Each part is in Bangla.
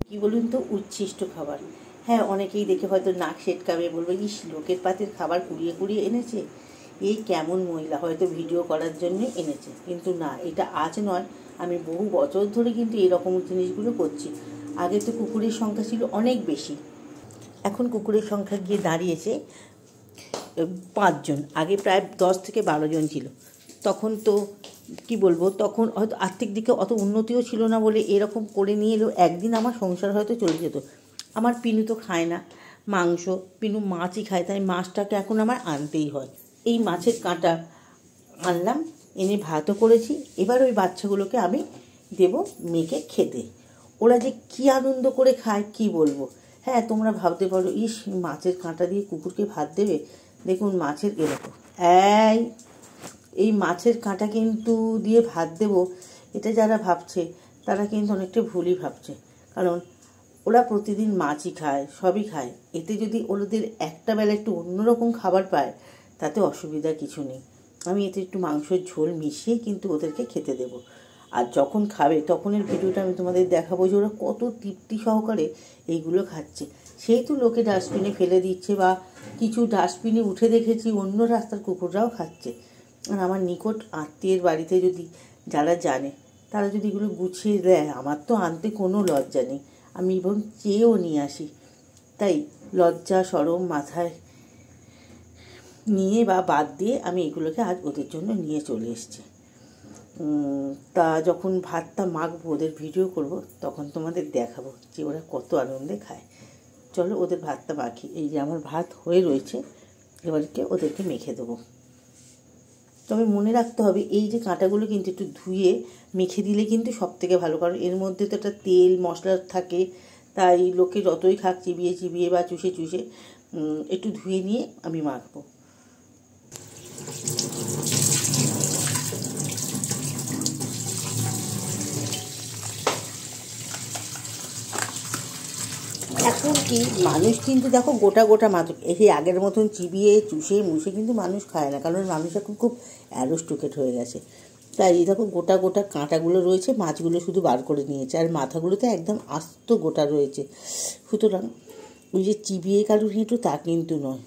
কি বলুন তো, উচ্ছিষ্ট খাবার। হ্যাঁ, অনেকেই দেখে হয়তো নাক সেটকাবে, বলবে ইস লোকের পাতের খাবার কুড়িয়ে কুড়িয়ে এনেছে, এই কেমন মহিলা, হয়তো ভিডিও করার জন্য এনেছে। কিন্তু না, এটা আজ নয়, আমি বহু বছর ধরে কিন্তু এরকম জিনিসগুলো করছি। আগে তো কুকুরের সংখ্যা ছিল অনেক বেশি, এখন কুকুরের সংখ্যা গিয়ে দাঁড়িয়েছে 5 জন। আগে প্রায় 10 থেকে 12 জন ছিল। তখন তো কি বলবো, তখন হয়তো আর্থিক দিকে অত উন্নতিও ছিল না বলে এরকম করে নিয়ে এলেও একদিন আমার সংসার হয়তো চলে যেত। আমার পিনু তো খায় না মাংস, পিনু মাছই খায়, তাই মাছটাকে এখন আমার আনতেই হয়। এই মাছের কাঁটা আনলাম, এনে ভাতও করেছি। এবার ওই বাচ্চাগুলোকে আমি দেব মেখে খেতে। ওরা যে কী আনন্দ করে খায় কি বলবো। হ্যাঁ, তোমরা ভাবতে পারো ইস মাছের কাঁটা দিয়ে কুকুরকে ভাত দেবে। দেখুন মাছের এরকম এই মাছের কাঁটা কিন্তু দিয়ে ভাত দেব, এটা যারা ভাবছে তারা কিন্তু অনেকটা ভুলই ভাবছে। কারণ ওরা প্রতিদিন মাছই খায়, সবই খায়। এতে যদি ওদের একটা বেলা একটু অন্যরকম খাবার পায় তাতে অসুবিধা কিছু নেই। আমি এতে একটু মাংসের ঝোল মিশিয়ে কিন্তু ওদেরকে খেতে দেব। আর যখন খাবে তখনের ভিডিওটা আমি তোমাদের দেখাবো যে ওরা কত তৃপ্তি সহকারে এইগুলো খাচ্ছে। সেই তো লোকে ডাস্টবিনে ফেলে দিচ্ছে, বা কিছু ডাস্টবিনে উঠে দেখেছি অন্য রাস্তার কুকুররাও খাচ্ছে। আর আমার নিকট আত্মীয়ের বাড়িতে যদি যারা জানে তারা যদি এগুলো গুছিয়ে দেয়, আমার তো আনতে কোনো লজ্জা নেই, আমি এবং চেয়েও নিয়ে আসি। তাই লজ্জা শরম মাথায় নিয়ে বা বাদ দিয়ে আমি এগুলোকে আজ ওদের জন্য নিয়ে চলে এসেছি। তা যখন ভাতটা মাখবো, ওদের ভিডিও করব, তখন তোমাদের দেখাবো যে ওরা কত আনন্দে খায়। চলো ওদের ভাতটা মাখি। এই যে আমার ভাত হয়ে রয়েছে, এবারকে ওদেরকে মেখে দেবো। তবে মনে রাখতে হবে এই যে কাঁটাগুলো কিন্তু একটু ধুয়ে মেখে দিলে কিন্তু সব থেকে ভালো, কারণ এর মধ্যে তো একটা তেল মশলা থাকে। তাই লোকে যতই খাক চিবিয়ে চিবিয়ে বা চুষে চুষে, একটু ধুয়ে নিয়ে আমি মাখবো। এখন কি মানুষ কিন্তু দেখো গোটা গোটা মাছ, এই আগের মতন চিবিয়ে চুষে মুষে কিন্তু মানুষ খায় না, কারণ মানুষ এখন খুব অ্যারোস্টুকেট হয়ে গেছে। তাই এই দেখো গোটা গোটা কাঁটাগুলো রয়েছে, মাছগুলো শুধু বার করে নিয়েছে, আর মাথাগুলোতে একদম আস্ত গোটা রয়েছে। সুতরাং ওই যে চিবিয়ে কারুর হেঁটু তা কিন্তু নয়,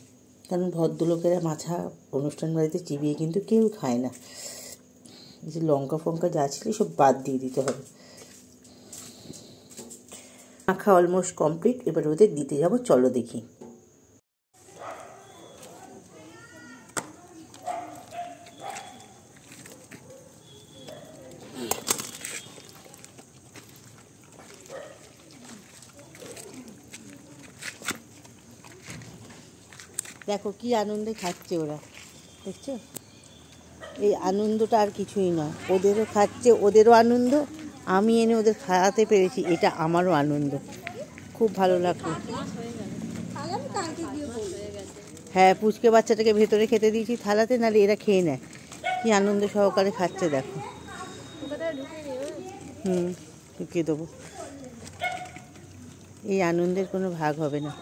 কারণ ভদ্রলোকেরা মাছা অনুষ্ঠান বাড়িতে চিবিয়ে কিন্তু কেউ খায় না। এই যে লঙ্কা ফঙ্কা যা ছিল সব বাদ দিয়ে দিতে হবে। মাখা অলমোস্ট কমপ্লিট, এবার ওদের দিতে যাব, চলো দেখি। দেখো কি আনন্দে খাচ্ছে ওরা, দেখছো? এই আনন্দটা আর কিছুই নয়, ওদেরও খাচ্ছে, ওদেরও আনন্দ, আমি এনে ওদের খাওয়াতে পেরেছি, এটা আমারও আনন্দ। খুব ভালো লাগলো। হ্যাঁ, পুচকে বাচ্চাটাকে ভেতরে খেতে দিয়েছি থালাতে, নাহলে এরা খেয়ে নেয়। কি আনন্দ সহকারে খাচ্ছে দেখো। ঢুকিয়ে দেবো, এই আনন্দের কোনো ভাগ হবে না।